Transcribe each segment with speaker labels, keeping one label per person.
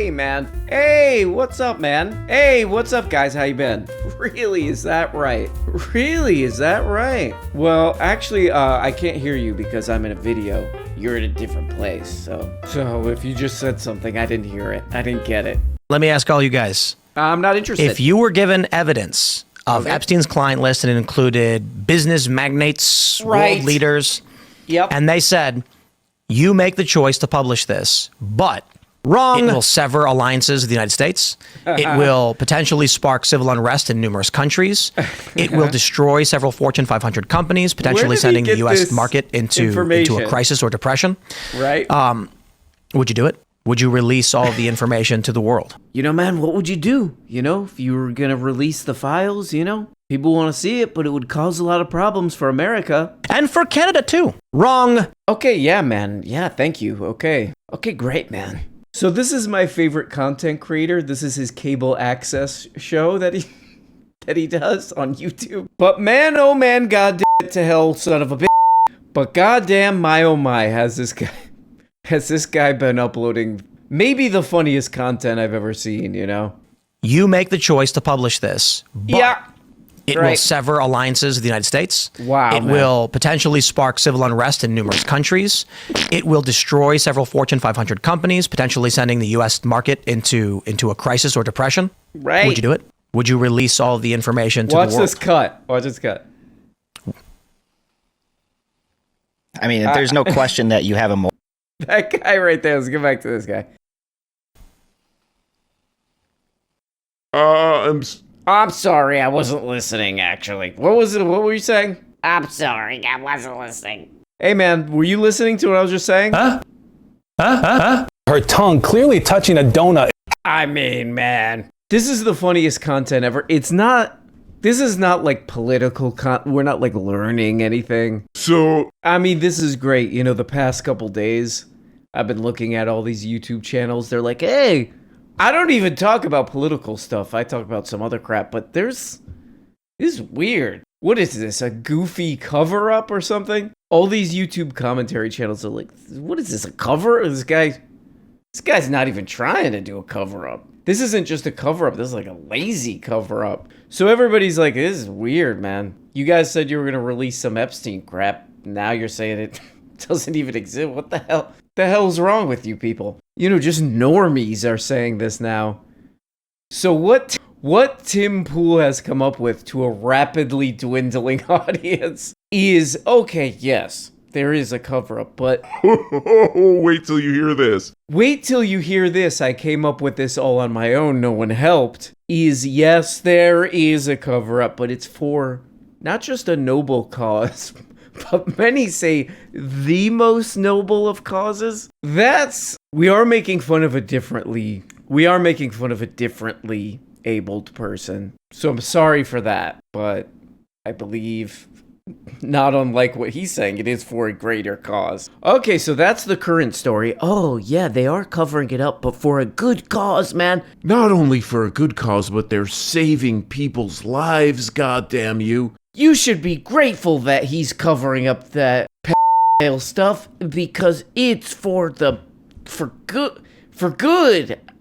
Speaker 1: Hey, man. Hey, what's up, man? Hey, what's up, guys? How you been? Really? Is that right? Really? Is that right? Well, actually, I can't hear you because I'm in a video. You're in a different place, so if you just said something, I didn't hear it. I didn't get it.
Speaker 2: Let me ask all you guys.
Speaker 1: I'm not interested.
Speaker 2: If you were given evidence of Epstein's client list and it included business magnates, world leaders, and they said, you make the choice to publish this, but wrong. It will sever alliances with the United States. It will potentially spark civil unrest in numerous countries. It will destroy several Fortune 500 companies, potentially sending the U.S. market into a crisis or depression.
Speaker 1: Right.
Speaker 2: Would you do it? Would you release all of the information to the world?
Speaker 1: You know, man, what would you do? You know, if you were going to release the files, you know? People want to see it, but it would cause a lot of problems for America.
Speaker 2: And for Canada, too. Wrong.
Speaker 1: Okay, yeah, man. Yeah, thank you. Okay, great, man. So this is my favorite content creator. This is his cable access show that he does on YouTube. But man, oh man, goddamn it to hell, son of a bitch. But goddamn my oh my, has this guy been uploading maybe the funniest content I've ever seen, you know?
Speaker 2: You make the choice to publish this. But it will sever alliances with the United States.
Speaker 1: Wow.
Speaker 2: It will potentially spark civil unrest in numerous countries. It will destroy several Fortune 500 companies, potentially sending the U.S. market into a crisis or depression.
Speaker 1: Right.
Speaker 2: Would you do it? Would you release all of the information to the world?
Speaker 1: Watch this cut. Watch this cut.
Speaker 3: I mean, there's no question that you have a more.
Speaker 1: That guy right there. Let's get back to this guy. I'm sorry, I wasn't listening, actually. What was it? What were you saying?
Speaker 4: I'm sorry, I wasn't listening.
Speaker 1: Hey, man, were you listening to what I was just saying?
Speaker 5: Huh? Her tongue clearly touching a donut.
Speaker 1: I mean, man. This is the funniest content ever. This is not like political we're not like learning anything. So, I mean, this is great. You know, the past couple days, I've been looking at all these YouTube channels. They're like, hey, I don't even talk about political stuff. I talk about some other crap, but this is weird. What is this, a goofy cover-up or something? All these YouTube commentary channels are like, what is this, a cover? This guy's not even trying to do a cover-up. This isn't just a cover-up. This is like a lazy cover-up. So everybody's like, this is weird, man. You guys said you were going to release some Epstein crap. Now you're saying it doesn't even exist. What the hell? The hell's wrong with you people? You know, just normies are saying this now. So what Tim Pool has come up with to a rapidly dwindling audience is, okay, yes, there is a cover-up, but...
Speaker 6: Wait till you hear this.
Speaker 1: Wait till you hear this. I came up with this all on my own. No one helped. Yes, there is a cover-up, but it's for not just a noble cause, but many say the most noble of causes. We are making fun of a differently abled person. So I'm sorry for that, but I believe, not unlike what he's saying, it is for a greater cause. Okay, so that's the current story. Oh, yeah, they are covering it up, but for a good cause, man.
Speaker 6: Not only for a good cause, but they're saving people's lives, goddamn you.
Speaker 1: You should be grateful that he's covering up that pedophile stuff because it's for good.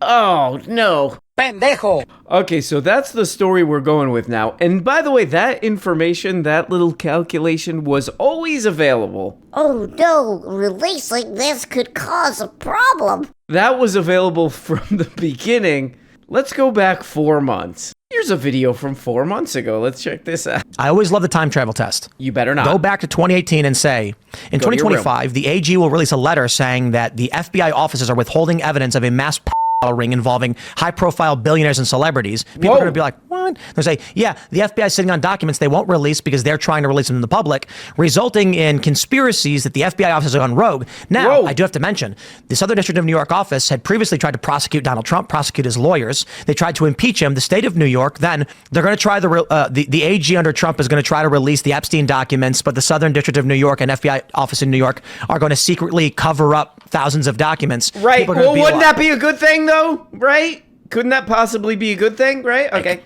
Speaker 1: Oh, no.
Speaker 4: Pendejo.
Speaker 1: Okay, so that's the story we're going with now. And by the way, that information, that little calculation was always available.
Speaker 4: Oh no, releasing this could cause a problem.
Speaker 1: That was available from the beginning. Let's go back 4 months. Here's a video from 4 months ago. Let's check this out.
Speaker 2: I always love the time travel test.
Speaker 1: You better not.
Speaker 2: Go back to 2018 and say, in 2025, the AG will release a letter saying that the FBI offices are withholding evidence of a mass ring involving high-profile billionaires and celebrities. People are going to be like, what? They'll say, yeah, the FBI is sitting on documents they won't release because they're trying to release them to the public, resulting in conspiracies that the FBI offices are on rogue. Now, I do have to mention, the Southern District of New York office had previously tried to prosecute Donald Trump, prosecute his lawyers. They tried to impeach him. The state of New York, then they're going to try the AG under Trump is going to try to release the Epstein documents, but the Southern District of New York and FBI office in New York are going to secretly cover up thousands of documents.
Speaker 1: Right. Well, wouldn't that be a good thing, though? Right? Couldn't that possibly be a good thing? Right? Okay.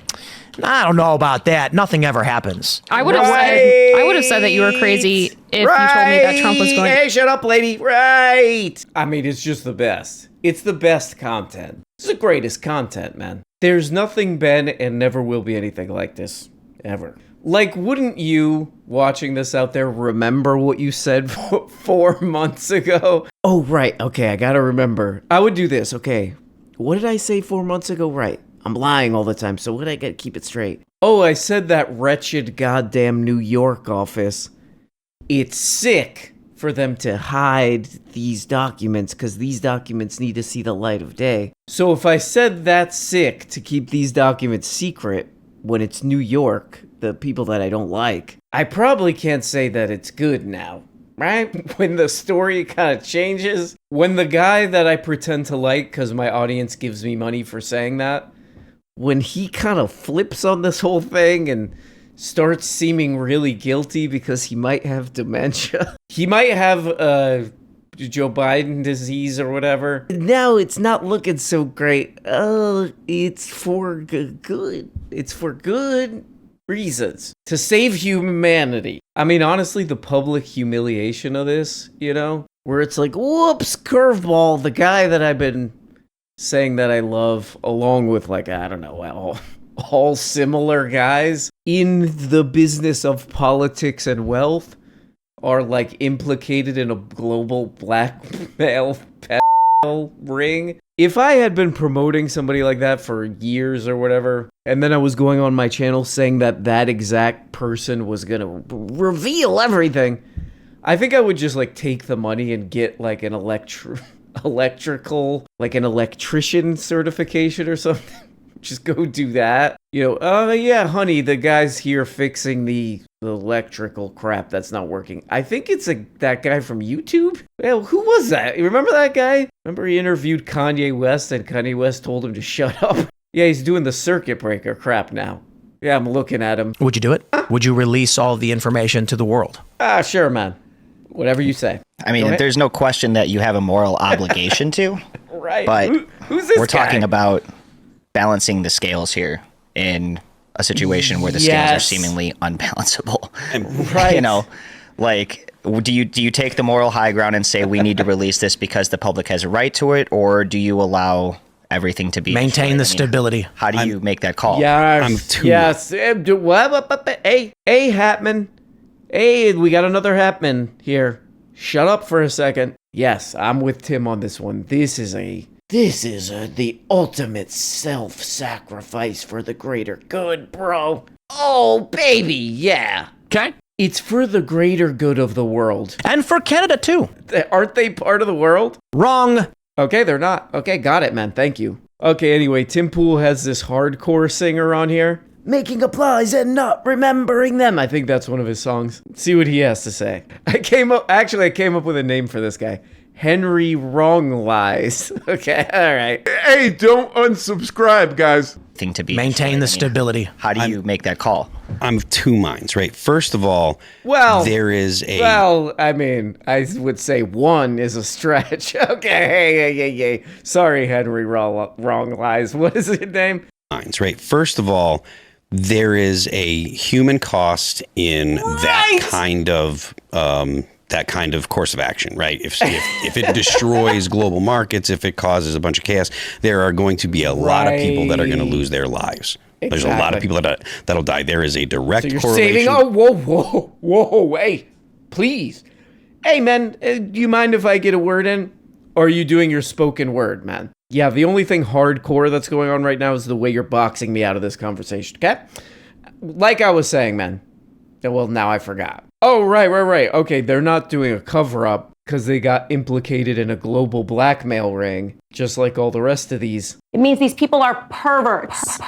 Speaker 2: I don't know about that. Nothing ever happens.
Speaker 7: I would have said that you were crazy if you told me that Trump was going.
Speaker 1: Hey, shut up, lady. Right. I mean, it's just the best. It's the best content. It's the greatest content, man. There's nothing been and never will be anything like this, ever. Like, wouldn't you, watching this out there, remember what you said 4 months ago? Oh, right. Okay, I gotta remember. I would do this. Okay. What did I say 4 months ago? Right. I'm lying all the time, so what I gotta keep it straight? Oh, I said that wretched goddamn New York office. It's sick for them to hide these documents, because these documents need to see the light of day. So if I said that's sick to keep these documents secret when it's New York, the people that I don't like, I probably can't say that it's good now, right? When the story kind of changes, when the guy that I pretend to like because my audience gives me money for saying that, when he kind of flips on this whole thing and starts seeming really guilty because he might have dementia. He might have Joe Biden disease or whatever. Now it's not looking so great. Oh, it's for good. It's for good reasons. To save humanity. I mean, honestly, the public humiliation of this, you know? Where it's like, whoops, curveball, the guy that I've been saying that I love, along with, like, I don't know, all similar guys in the business of politics and wealth are, like, implicated in a global blackmail pedophile ring. If I had been promoting somebody like that for years or whatever, and then I was going on my channel saying that that exact person was gonna reveal everything, I think I would just, like, take the money and get, like, an electrical, like an electrician certification or something. Just go do that. You know, oh yeah, honey, the guy's here fixing the electrical crap that's not working. I think it's that guy from YouTube. Well, who was that? You remember that guy? Remember he interviewed Kanye West and Kanye West told him to shut up? Yeah, he's doing the circuit breaker crap now. Yeah, I'm looking at him.
Speaker 2: Would you do it? Would you release all the information to the world?
Speaker 1: Ah, sure, man. Whatever you say.
Speaker 3: I mean, there's no question that you have a moral obligation to.
Speaker 1: Right.
Speaker 3: But
Speaker 1: who's this
Speaker 3: we're
Speaker 1: guy?
Speaker 3: talking about balancing the scales here in a situation where the scales are seemingly unbalanceable.
Speaker 1: Right.
Speaker 3: You know, like, do you take the moral high ground and say we need to release this because the public has a right to it, or do you allow everything to be
Speaker 2: maintain the stability?
Speaker 3: How do you make that call?
Speaker 1: Yes. Hey, Hatman. Hey, we got another Hatman here. Shut up for a second. Yes, I'm with Tim on this one. This is the ultimate self-sacrifice for the greater good, bro. Oh, baby, yeah.
Speaker 2: Okay.
Speaker 1: It's for the greater good of the world.
Speaker 2: And for Canada, too.
Speaker 1: Aren't they part of the world?
Speaker 2: Wrong.
Speaker 1: Okay, they're not. Okay, got it, man. Thank you. Okay, anyway, Tim Pool has this hardcore singer on here. Making applause and not remembering them. I think that's one of his songs. See what he has to say. I came up with a name for this guy. Henry Wrong Lies. Okay, all right.
Speaker 6: Hey, don't unsubscribe, guys.
Speaker 3: Thing to be
Speaker 2: maintain the stability.
Speaker 3: How do you make that call?
Speaker 8: I'm of two minds, right? First of all, there is a...
Speaker 1: Well, I mean, I would say one is a stretch. Okay, hey. Sorry, Henry Wrong Lies. What is his name?
Speaker 8: Right. First of all, there is a human cost in that kind of course of action, right? If it destroys global markets, if it causes a bunch of chaos, there are going to be a lot of people that are going to lose their lives. Exactly. There's a lot of people that'll die. There is a direct correlation.
Speaker 1: Whoa, hey, please. Hey, man, do you mind if I get a word in? Or are you doing your spoken word, man? Yeah, the only thing hardcore that's going on right now is the way you're boxing me out of this conversation, okay? Like I was saying, man. Well, now I forgot. Oh, right. Okay, they're not doing a cover-up because they got implicated in a global blackmail ring, just like all the rest of these.
Speaker 9: It means these people are perverts.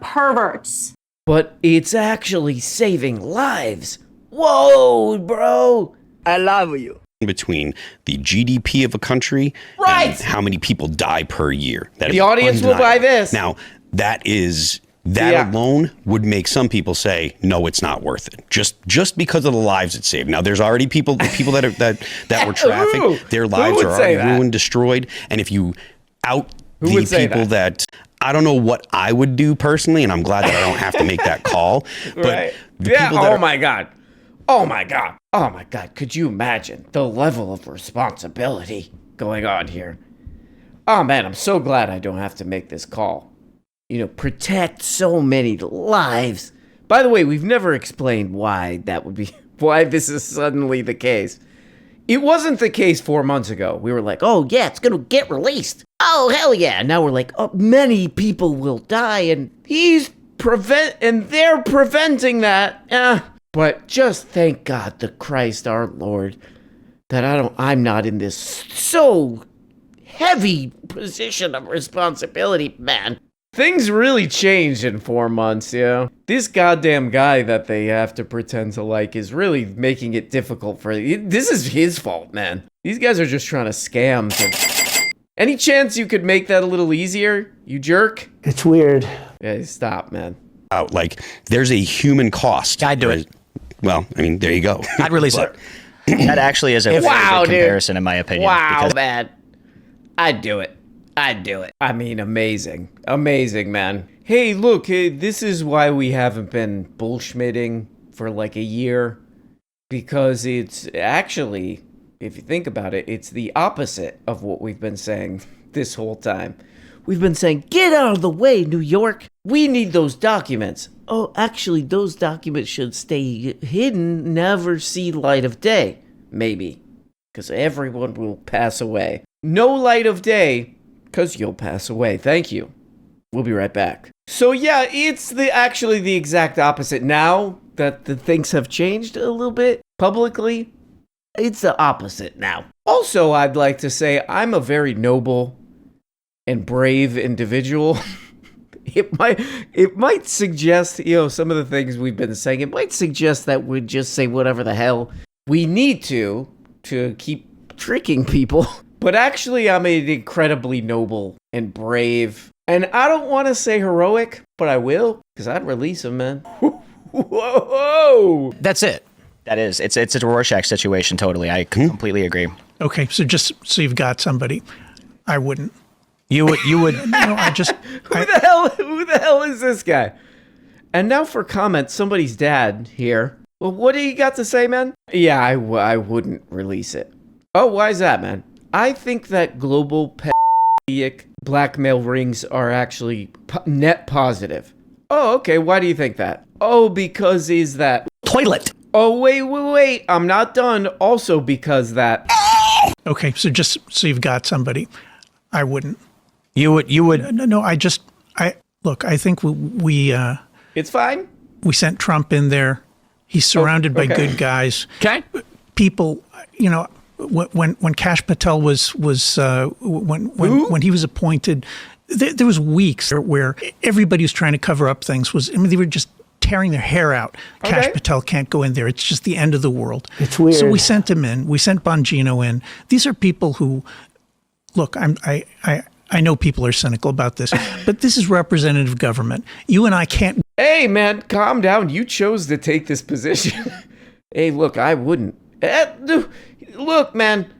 Speaker 9: Perverts.
Speaker 1: But it's actually saving lives. Whoa, bro. I love you.
Speaker 8: Between the GDP of a country and how many people die per year.
Speaker 1: The audience will buy this.
Speaker 8: Now, that alone would make some people say, no, it's not worth it. Just because of the lives it saved. Now, there's already people that were trafficked. Their lives are already ruined, destroyed. And if you out the people that I don't know what I would do personally, and I'm glad that I don't have to make that call. But
Speaker 1: Oh my God. Could you imagine the level of responsibility going on here? Oh man, I'm so glad I don't have to make this call. You know, protect so many lives. By the way, we've never explained why this is suddenly the case. It wasn't the case 4 months ago. We were like, oh yeah, it's gonna get released. Oh hell yeah. Now we're like, oh, many people will die and they're preventing that. But just thank God the Christ our Lord that I'm not in this so heavy position of responsibility, man. Things really changed in 4 months, you know? This goddamn guy that they have to pretend to like is really making it difficult this is his fault, man. These guys are just trying to scam. Any chance you could make that a little easier, you jerk?
Speaker 10: It's weird.
Speaker 1: Yeah, stop, man.
Speaker 8: Like, there's a human cost.
Speaker 2: I'd do it.
Speaker 8: Well, I mean, there you go.
Speaker 2: I'd release it.
Speaker 3: That actually is a very good comparison, in my opinion.
Speaker 1: Wow, man. I'd do it. I mean, amazing. Amazing, man. Hey, look, this is why we haven't been bullshmitting for like a year. Because it's actually, if you think about it, it's the opposite of what we've been saying this whole time. We've been saying, get out of the way, New York. We need those documents. Oh, actually, those documents should stay hidden, never see light of day. Maybe. Because everyone will pass away. No light of day, because you'll pass away. Thank you. We'll be right back. So yeah, it's actually the exact opposite. Now that the things have changed a little bit publicly, it's the opposite now. Also, I'd like to say I'm a very noble and brave individual. It might suggest, you know, some of the things we've been saying, it might suggest that we just say whatever the hell we need to keep tricking people. But actually, I'm an incredibly noble and brave, and I don't want to say heroic, but I will, because I'd release him, man. Whoa!
Speaker 2: That's it.
Speaker 3: That is. It's a Rorschach situation, totally. I completely agree.
Speaker 11: Okay, so just so you've got somebody, I wouldn't.
Speaker 2: You would.
Speaker 11: No, I just.
Speaker 1: Who the hell is this guy? And now for comment, somebody's dad here. Well, what do you got to say, man? Yeah, I wouldn't release it. Oh, why is that, man? I think that global blackmail rings are actually net positive. Oh, okay. Why do you think that? Oh, because is that
Speaker 2: toilet.
Speaker 1: Oh, wait. I'm not done. Also because that.
Speaker 11: Okay, so just so you've got somebody, I wouldn't.
Speaker 2: You would.
Speaker 11: No, I think we
Speaker 1: it's fine.
Speaker 11: We sent Trump in there. He's surrounded by good guys.
Speaker 2: Okay.
Speaker 11: People, you know, when Kash Patel when he was appointed, there was weeks where everybody was trying to cover up things. They were just tearing their hair out. Okay. Kash Patel can't go in there. It's just the end of the world.
Speaker 10: It's weird.
Speaker 11: So we sent him in. We sent Bongino in. These are people who, look, I know people are cynical about this, but this is representative government. You and I can't.
Speaker 1: Hey, man, calm down. You chose to take this position. Hey, look, I wouldn't. Look, man.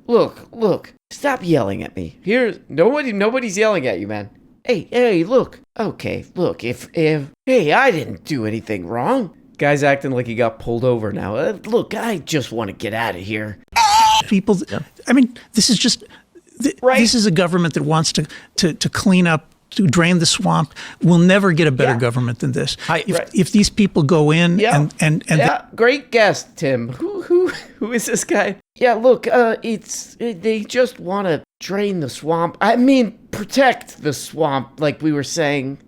Speaker 1: Look. Stop yelling at me. Here, nobody's yelling at you, man. Hey, look. Okay, look, if hey, I didn't do anything wrong. Guy's acting like he got pulled over now. Look, I just want to get out of here.
Speaker 11: People, I mean, this is just, this is a government that wants to clean up, to drain the swamp. We'll never get a better government than this. If these people go in and
Speaker 1: great guess, Tim. Who is this guy? Yeah, look, they just want to drain the swamp. I mean, protect the swamp, like we were saying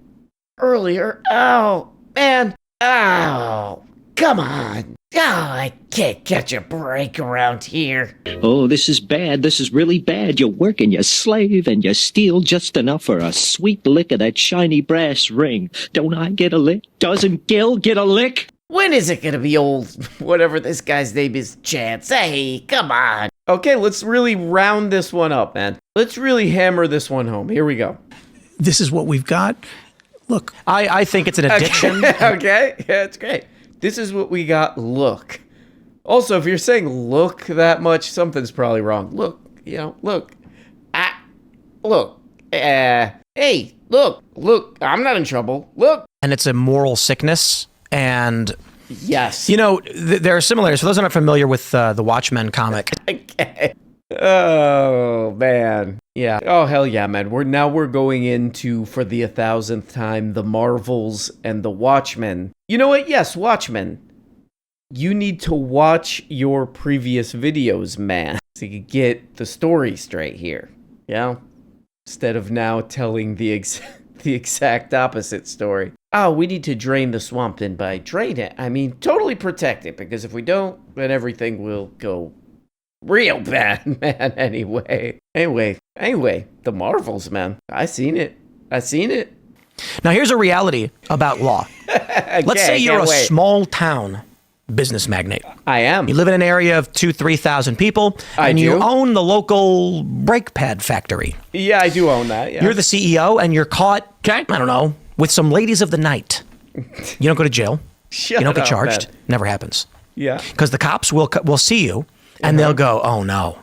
Speaker 1: earlier. Oh, man. Oh, come on. Oh, I can't catch a break around here.
Speaker 12: Oh, this is bad. This is really bad. You work and you slave and you steal just enough for a sweet lick of that shiny brass ring. Don't I get a lick? Doesn't Gil get a lick?
Speaker 1: When is it gonna be old, whatever this guy's name is, Chance? Hey, come on. Okay, let's really round this one up, man. Let's really hammer this one home. Here we go.
Speaker 11: This is what we've got. Look.
Speaker 2: I think it's an addiction.
Speaker 1: Okay, yeah, it's great. This is what we got. Look. Also, if you're saying look that much, something's probably wrong. Look, look. Look. Hey, look. I'm not in trouble. Look.
Speaker 2: And it's a moral sickness. And
Speaker 1: yes,
Speaker 2: you know, there are similarities. For those who are not familiar with the Watchmen comic.
Speaker 1: Okay. Oh, man. Yeah. Oh, hell yeah, man. We're going into, for the 1,000th time, the Marvels and the Watchmen. You know what? Yes, Watchmen. You need to watch your previous videos, man, so you can get the story straight here. Yeah? Instead of now telling the exact opposite story. Oh, we need to drain the swamp, and by drain it, I mean totally protect it, because if we don't, then everything will go real bad, man, anyway, the Marvels, man. I seen it.
Speaker 2: Now, here's a reality about law. Let's say you're a small town business magnate.
Speaker 1: I am.
Speaker 2: You live in an area of 2,000-3,000 people, and you own the local brake pad factory.
Speaker 1: Yeah, I do own that, yeah.
Speaker 2: You're the CEO, and you're caught, I don't know, with some ladies of the night. You don't go to jail. You don't get charged. Never happens.
Speaker 1: Yeah.
Speaker 2: Because the cops will see you, and they'll go, oh, no.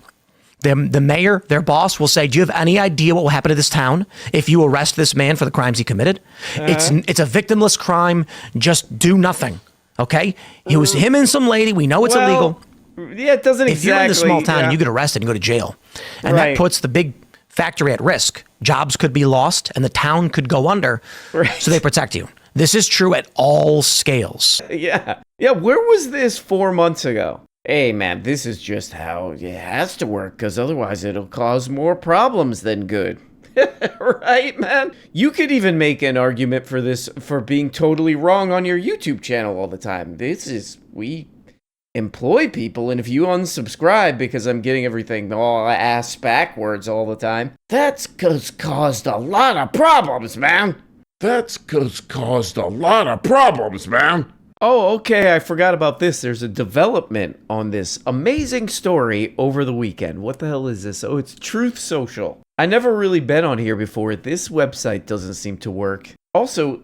Speaker 2: The mayor, their boss, will say, do you have any idea what will happen to this town if you arrest this man for the crimes he committed? It's a victimless crime. Just do nothing. Okay? It was him and some lady. We know it's illegal.
Speaker 1: Yeah, it doesn't
Speaker 2: if you're in the small town and you get arrested and go to jail, and that puts the big factory at risk. Jobs could be lost and the town could go under. So they protect you. This is true at all scales.
Speaker 1: Yeah. Yeah, where was this 4 months ago? Hey, man, this is just how it has to work, because otherwise it'll cause more problems than good. Right, man? You could even make an argument for this for being totally wrong on your YouTube channel all the time. We employ people, and if you unsubscribe because I'm getting everything all ass backwards all the time, that's caused a lot of problems, man. Oh, okay, I forgot about this. There's a development on this amazing story over the weekend. What the hell is this? Oh, it's Truth Social. I never really been on here before. This website doesn't seem to work. Also,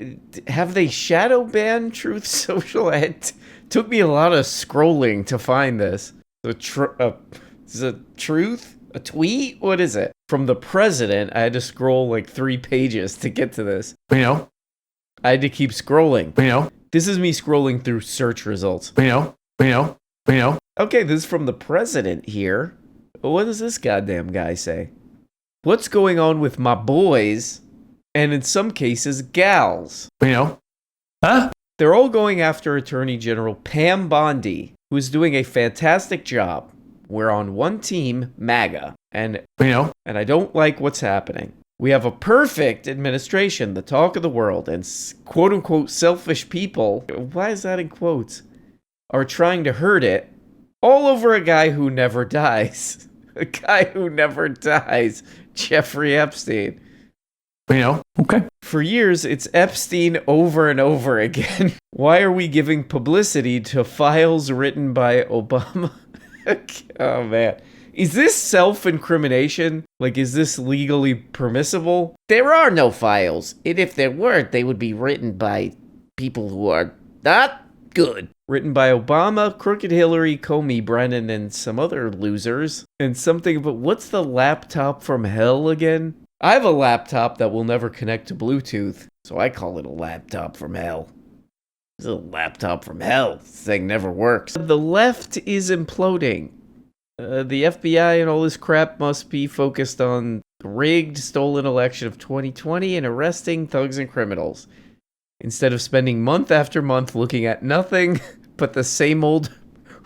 Speaker 1: have they shadow banned Truth Social? It took me a lot of scrolling to find this. Is it truth? A tweet? What is it? From the president, I had to scroll like 3 pages to get to this. I had to keep scrolling. This is me scrolling through search results. Okay, this is from the president here. What does this goddamn guy say? What's going on with my boys, and in some cases, gals? They're all going after Attorney General Pam Bondi, who is doing a fantastic job. We're on one team, MAGA, and I don't like what's happening. We have a perfect administration, the talk of the world, and quote-unquote selfish people, why is that in quotes, are trying to hurt it, all over a guy who never dies. A guy who never dies, Jeffrey Epstein.
Speaker 5: Okay.
Speaker 1: For years, it's Epstein over and over again. Why are we giving publicity to files written by Obama? Oh, man. Is this self-incrimination? Like, is this legally permissible?
Speaker 4: There are no files, and if there weren't, they would be written by people who are not good.
Speaker 1: Written by Obama, Crooked Hillary, Comey, Brennan, and some other losers. And something, but what's the laptop from hell again? I have a laptop that will never connect to Bluetooth, so I call it a laptop from hell. It's a laptop from hell. This thing never works. The left is imploding. The FBI and all this crap must be focused on the rigged, stolen election of 2020 and arresting thugs and criminals, instead of spending month after month looking at nothing but the same old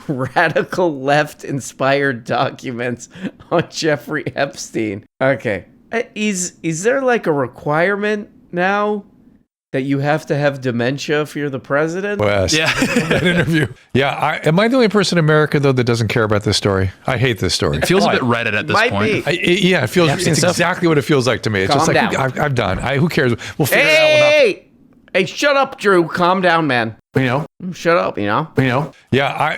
Speaker 1: radical left-inspired documents on Jeffrey Epstein. Okay. Is there like a requirement now that you have to have dementia if you're the president?
Speaker 5: Yeah, that interview. Yeah, am I the only person in America, though, that doesn't care about this story? I hate this story.
Speaker 10: It feels a bit Reddit at this point.
Speaker 5: It feels. It's exactly what it feels like to me. It's
Speaker 1: Calm
Speaker 5: just like,
Speaker 1: down.
Speaker 5: I'm done. Who cares? We'll figure it out.
Speaker 1: Hey, shut up, Drew. Calm down, man. Shut up,
Speaker 5: Yeah,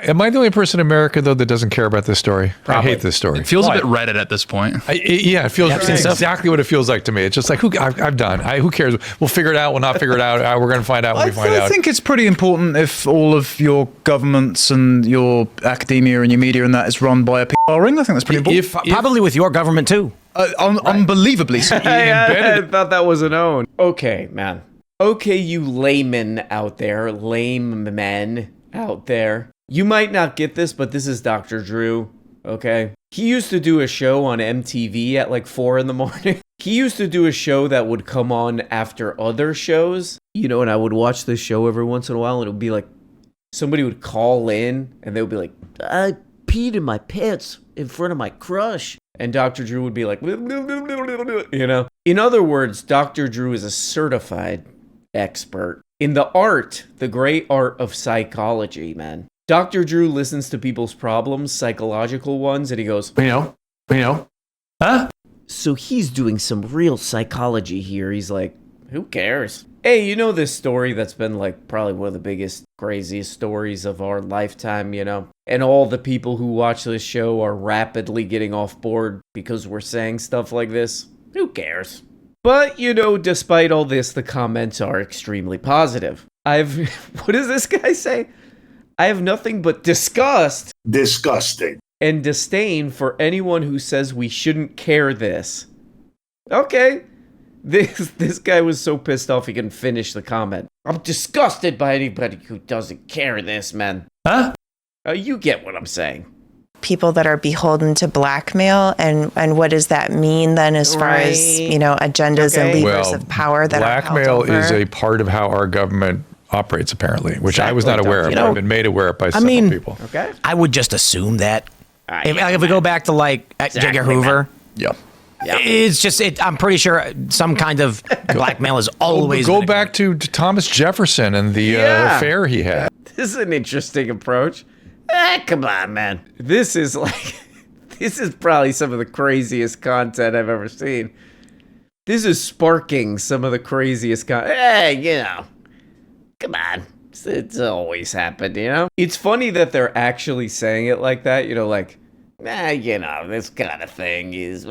Speaker 5: am I the only person in America, though, that doesn't care about this story?
Speaker 1: Probably.
Speaker 5: I hate this story.
Speaker 10: It feels a bit Reddit at this point.
Speaker 5: It feels exactly what it feels like to me. It's just like, I'm done. Who cares? We'll figure it out. We'll not figure it out. We're going to find out when we find out.
Speaker 13: I think it's pretty important if all of your governments and your academia and your media and that is run by a PR ring. I think that's pretty important.
Speaker 2: Probably with your government, too.
Speaker 13: Unbelievably so.
Speaker 1: I thought that was an own. Okay, man. Okay, you laymen out there, lame men out there. You might not get this, but this is Dr. Drew. okay? He used to do a show on MTV at like 4 in the morning. He used to do a show that would come on after other shows, you know, and I would watch this show every once in a while, and it would be like, somebody would call in, and they would be like, I peed in my pants in front of my crush. And Dr. Drew would be like, you know? In other words, Dr. Drew is a certified expert in the great art of psychology, man. Dr. Drew listens to people's problems, psychological ones, and he goes,
Speaker 6: We know. Huh?
Speaker 1: so he's doing some real psychology here. He's like, who cares? Hey, you know this story that's been like probably one of the biggest, craziest stories of our lifetime, you know? And all the people who watch this show are rapidly getting off board because we're saying stuff like this. Who cares? But, you know, despite all this, the comments are extremely positive. What does this guy say? I have nothing but disgust.
Speaker 14: Disgusting.
Speaker 1: And disdain for anyone who says we shouldn't care this. Okay. This guy was so pissed off he couldn't finish the comment. I'm disgusted by anybody who doesn't care this, man.
Speaker 6: Huh?
Speaker 1: You get what I'm saying.
Speaker 15: People that are beholden to blackmail, and what does that mean then as far as, you know, agendas and levers of power that
Speaker 5: blackmail
Speaker 15: are held over?
Speaker 5: is a part of how our government operates, apparently, which I was not aware of. I've been made aware of by several people.
Speaker 1: Okay.
Speaker 2: I would just assume that. If we go back to like J. Edgar Hoover, it's just I'm pretty sure some kind of blackmail is always.
Speaker 5: Go back to Thomas Jefferson and the affair he had.
Speaker 1: This is an interesting approach. Come on, man. This is probably some of the craziest content I've ever seen. This is sparking some of the craziest content. Hey, you know, come on. It's always happened, you know? It's funny that they're actually saying it like that, you know, like, you know, this kind of thing is,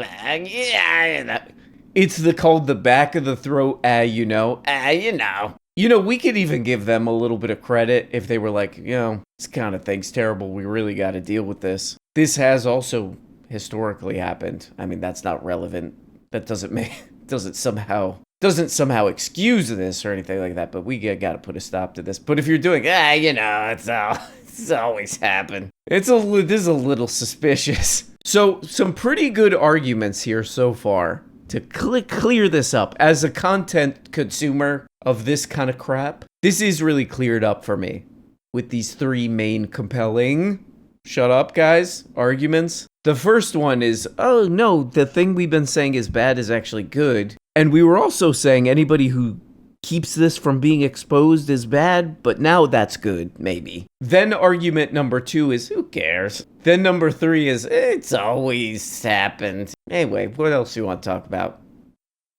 Speaker 1: it's called the back of the throat, you know, you know. You know, we could even give them a little bit of credit if they were like, you know, this kind of thing's terrible. We really got to deal with this. This has also historically happened. I mean, that's not relevant. That doesn't somehow excuse this or anything like that. But we got to put a stop to this. But if you're doing, you know, it's always happened. This is a little suspicious. So some pretty good arguments here so far to clear this up. As a content consumer of this kind of crap, this is really cleared up for me with these three main compelling, shut up guys, arguments. The first one is, oh no, the thing we've been saying is bad is actually good. And we were also saying anybody who keeps this from being exposed is bad, but now that's good, maybe. Then argument number 2 is, who cares? Then number 3 is, it's always happened. Anyway, what else do you want to talk about?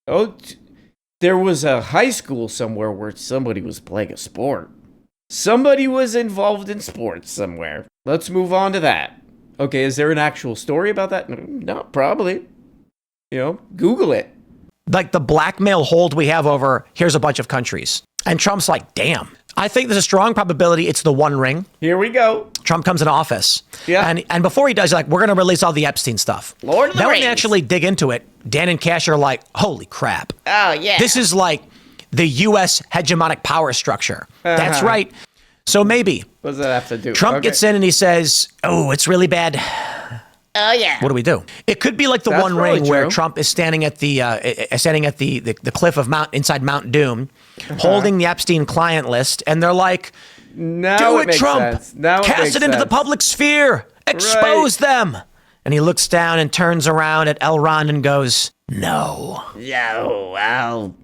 Speaker 1: Oh, there was a high school somewhere where somebody was playing a sport. Somebody was involved in sports somewhere. Let's move on to that. Okay, is there an actual story about that? No, probably. You know, Google it.
Speaker 2: Like the blackmail hold we have over, here's a bunch of countries. And Trump's like, damn. I think there's a strong probability it's the One Ring.
Speaker 1: Here we go.
Speaker 2: Trump comes into office.
Speaker 1: Yeah.
Speaker 2: And before he does, he's like, we're going to release all the Epstein stuff.
Speaker 4: Lord of the
Speaker 2: Then when
Speaker 4: Rings.
Speaker 2: they actually dig into it, Dan and Cash are like, holy crap.
Speaker 4: Oh, yeah.
Speaker 2: This is like the U.S. hegemonic power structure. That's right. So maybe.
Speaker 1: What does that have to do?
Speaker 2: Trump gets in and he says, oh, it's really bad.
Speaker 4: Oh, yeah.
Speaker 2: What do we do? It could be like the
Speaker 1: That's
Speaker 2: One
Speaker 1: probably
Speaker 2: Ring where
Speaker 1: true.
Speaker 2: Trump is standing at the cliff of inside Mount Doom, holding the Epstein client list, and they're like,
Speaker 1: now
Speaker 2: do
Speaker 1: it
Speaker 2: it,
Speaker 1: makes
Speaker 2: Trump.
Speaker 1: sense. Now
Speaker 2: Cast it into the public sphere. Expose them. And he looks down and turns around at Elrond and goes, no.
Speaker 4: No, well,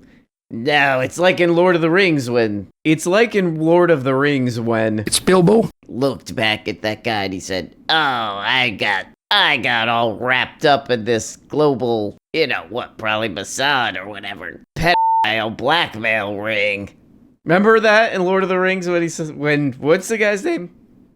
Speaker 4: no, it's like in Lord of the Rings when
Speaker 1: It's like in Lord of the Rings when
Speaker 6: It's Bilbo.
Speaker 4: looked back at that guy and he said, oh, I got all wrapped up in this global, you know what, probably Mossad or whatever, pedophile blackmail ring.
Speaker 1: Remember that in Lord of the Rings when he says, what's the guy's name?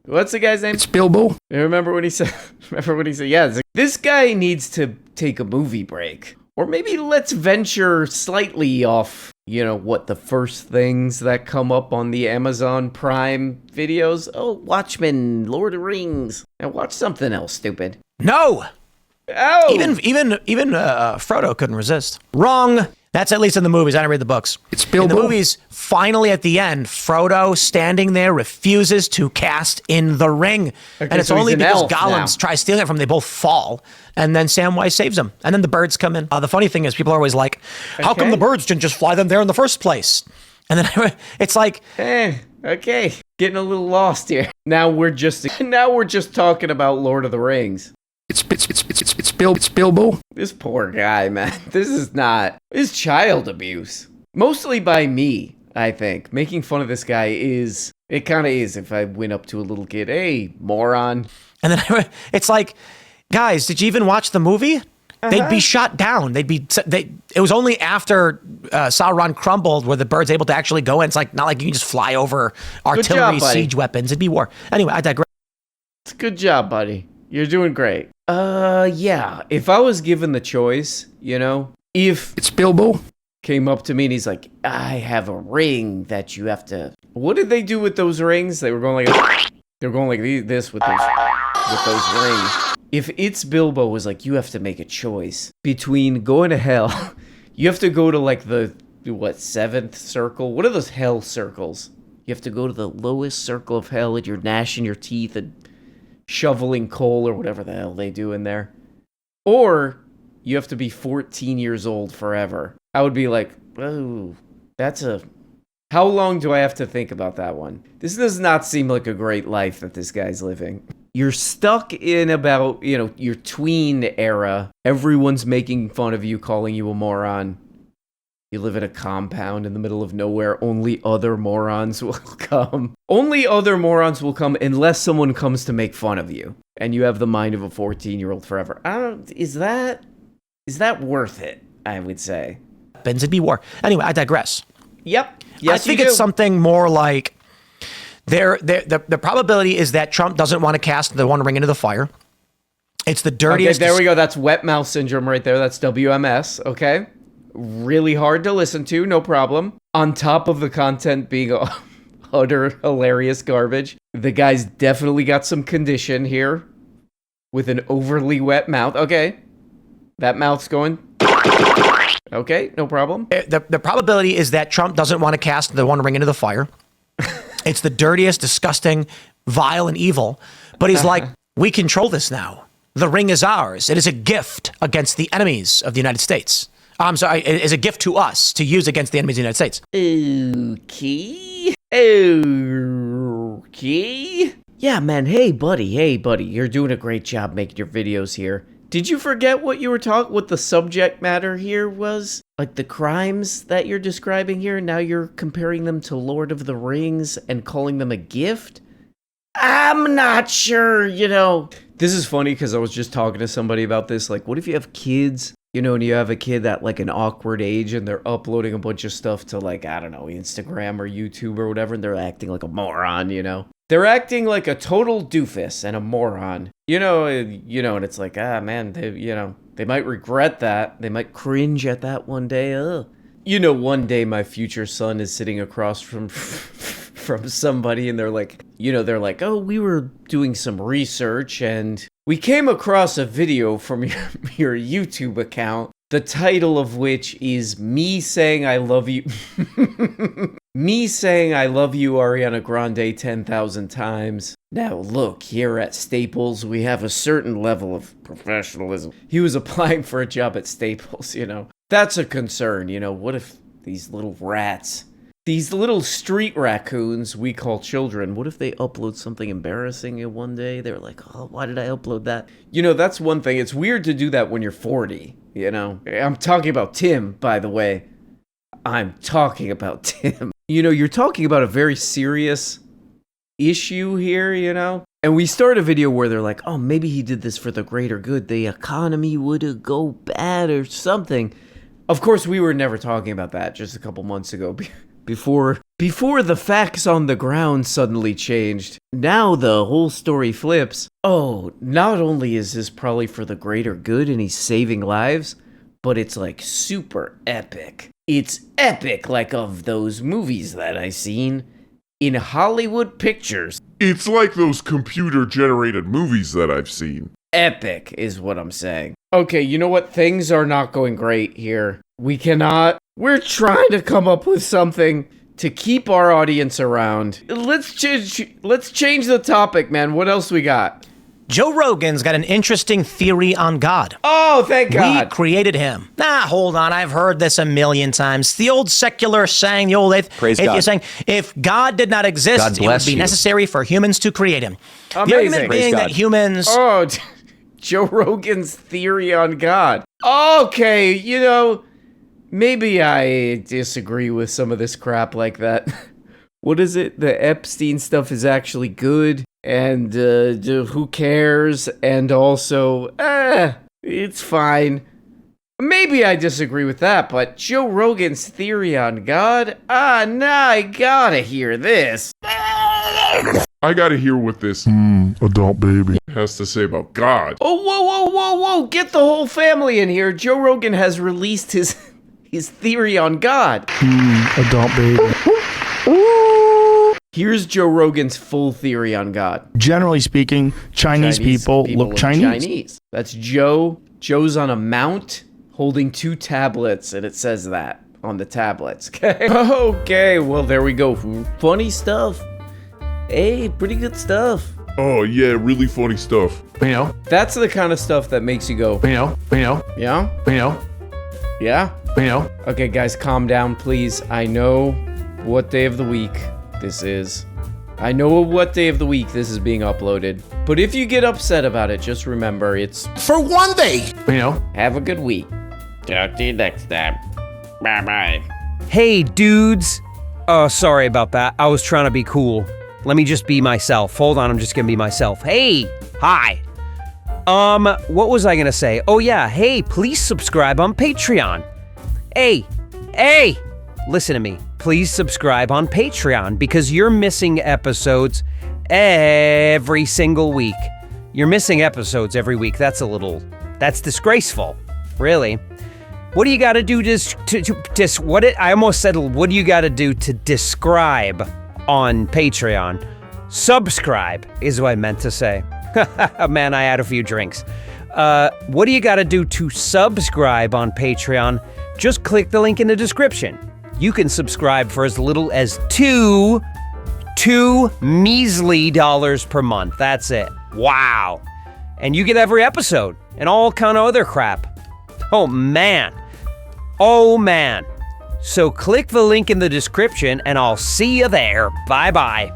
Speaker 6: It's Bilbo.
Speaker 1: You remember when he said, yeah, it's like, this guy needs to take a movie break. Or maybe let's venture slightly off, you know, what the first things that come up on the Amazon Prime videos. Oh, Watchmen, Lord of the Rings. Now watch something else, stupid.
Speaker 2: No.
Speaker 1: Oh!
Speaker 2: Even Frodo couldn't resist. Wrong. That's at least in the movies. I didn't read the books.
Speaker 6: It's Bilbo.
Speaker 2: In the movies, finally at the end, Frodo standing there refuses to cast in the ring.
Speaker 1: Okay,
Speaker 2: and it's
Speaker 1: so
Speaker 2: only
Speaker 1: he's an
Speaker 2: because
Speaker 1: elf
Speaker 2: Gollum tries stealing it from them. They both fall. And then Samwise saves him. And then the birds come in. The funny thing is people are always like, how come the birds didn't just fly them there in the first place? And then it's like,
Speaker 1: okay, getting a little lost here. Now we're just talking about Lord of the Rings.
Speaker 6: It's Bilbo.
Speaker 1: This poor guy, man. This is child abuse. Mostly by me, I think. Making fun of this guy it kind of is if I went up to a little kid, hey, moron.
Speaker 2: And then it's like, guys, did you even watch the movie? They'd be shot down. It was only after Sauron crumbled were the birds able to actually go in. It's like not like you can just fly over artillery, siege weapons. It'd be war. Anyway, I digress.
Speaker 1: It's a good job, buddy. You're doing great. Yeah. If I was given the choice, if
Speaker 6: it's Bilbo
Speaker 1: came up to me and he's like, I have a ring that you have to. What did they do with those rings? They were going like this with those rings. If it's Bilbo was like, you have to make a choice between going to hell. You have to go to like the seventh circle. What are those hell circles? You have to go to the lowest circle of hell and you're gnashing your teeth and shoveling coal or whatever the hell they do in there. Or you have to be 14 years old forever. I would be like, oh, how long do I have to think about that one? This does not seem like a great life that this guy's living. You're stuck in about, your tween era. Everyone's making fun of you, calling you a moron. You live in a compound in the middle of nowhere. Only other morons will come. Only other morons will come unless someone comes to make fun of you. And you have the mind of a 14-year-old forever. Is that worth it, I would say.
Speaker 2: It'd be war. Anyway, I digress.
Speaker 1: Yep. Yes,
Speaker 2: I think it's something more like the probability is that Trump doesn't want to cast the One Ring into the fire. It's the dirtiest.
Speaker 1: Okay, there we go. That's wet mouth syndrome right there. That's WMS. Okay. Really hard to listen to. No problem. On top of the content being utter hilarious garbage, the guy's definitely got some condition here with an overly wet mouth. Okay. That mouth's going. Okay, no problem.
Speaker 2: The probability is that Trump doesn't want to cast the One Ring into the fire. It's the dirtiest, disgusting, vile, and evil. But he's like, we control this now. The ring is ours. It is a gift against the enemies of the United States. I'm sorry, it is a gift to us to use against the enemies of the United States.
Speaker 1: Okay. Yeah, man. Hey, buddy. You're doing a great job making your videos here. Did you forget what the subject matter here was? Like the crimes that you're describing here, now you're comparing them to Lord of the Rings and calling them a gift? I'm not sure, This is funny because I was just talking to somebody about this. Like, what if you have kids, and you have a kid at like an awkward age and they're uploading a bunch of stuff to like, I don't know, Instagram or YouTube or whatever, and they're acting like a moron, They're acting like a total doofus and a moron, and it's like, man, they might regret that. They might cringe at that one day. One day my future son is sitting across from somebody and they're like, oh, we were doing some research and we came across a video from your YouTube account, the title of which is me saying I love you. Me saying I love you, Ariana Grande, 10,000 times. Now look, here at Staples, we have a certain level of professionalism. He was applying for a job at Staples, That's a concern, What if these little rats, these little street raccoons we call children, what if they upload something embarrassing in one day? They're like, oh, why did I upload that? That's one thing. It's weird to do that when you're 40, I'm talking about Tim, by the way. I'm talking about Tim. You're talking about a very serious issue here, And we start a video where they're like, oh, maybe he did this for the greater good. The economy would go bad or something. Of course, we were never talking about that just a couple months ago before the facts on the ground suddenly changed. Now the whole story flips. Oh, not only is this probably for the greater good and he's saving lives, but it's like super epic. It's epic, like of those movies that I seen in Hollywood pictures.
Speaker 6: It's like those computer-generated movies that I've seen.
Speaker 1: Epic is what I'm saying. Okay, you know what? Things are not going great here. We cannot. We're trying to come up with something to keep our audience around. Let's change the topic, man. What else we got?
Speaker 2: Joe Rogan's got an interesting theory on God.
Speaker 1: Oh, thank God.
Speaker 2: We created him. Hold on. I've heard this a million times. The old secular saying, the old atheist saying, if God did not exist, it would be necessary for humans to create him.
Speaker 1: Amazing.
Speaker 2: The argument being that humans...
Speaker 1: Oh, Joe Rogan's theory on God. Okay, maybe I disagree with some of this crap like that. What is it? The Epstein stuff is actually good. And who cares? And also, it's fine. Maybe I disagree with that, but Joe Rogan's theory on God? Nah, I gotta hear this.
Speaker 6: I gotta hear what this adult baby has to say about God.
Speaker 1: Oh, whoa. Get the whole family in here. Joe Rogan has released his theory on God.
Speaker 13: Adult baby.
Speaker 1: Here's Joe Rogan's full theory on God.
Speaker 13: Generally speaking, Chinese people look Chinese.
Speaker 1: That's Joe. Joe's on a mount holding 2 tablets, and it says that on the tablets. Okay, well, there we go. Funny stuff. Hey, pretty good stuff.
Speaker 6: Oh, yeah, really funny stuff.
Speaker 1: That's the kind of stuff that makes you go, Yeah? Yeah? Okay, guys, calm down, please. I know what day of the week this is. I know what day of the week this is being uploaded. But if you get upset about it, just remember it's
Speaker 6: for one day.
Speaker 1: Have a good week.
Speaker 4: Talk to you next time. Bye-bye.
Speaker 14: Hey, dudes. Oh, sorry about that. I was trying to be cool. Let me just be myself. Hold on, I'm just gonna be myself. Hey, hi. What was I gonna say? Oh yeah, hey, please subscribe on Patreon. Hey, listen to me. Please subscribe on Patreon because you're missing episodes every single week. You're missing episodes every week. That's disgraceful. Really. What do you got to do I almost said, what do you got to do to describe on Patreon? Subscribe is what I meant to say. Man, I had a few drinks. What do you got to do to subscribe on Patreon? Just click the link in the description. You can subscribe for as little as two measly dollars per month. That's it. Wow. And you get every episode and all kind of other crap. Oh, man. So click the link in the description and I'll see you there. Bye-bye.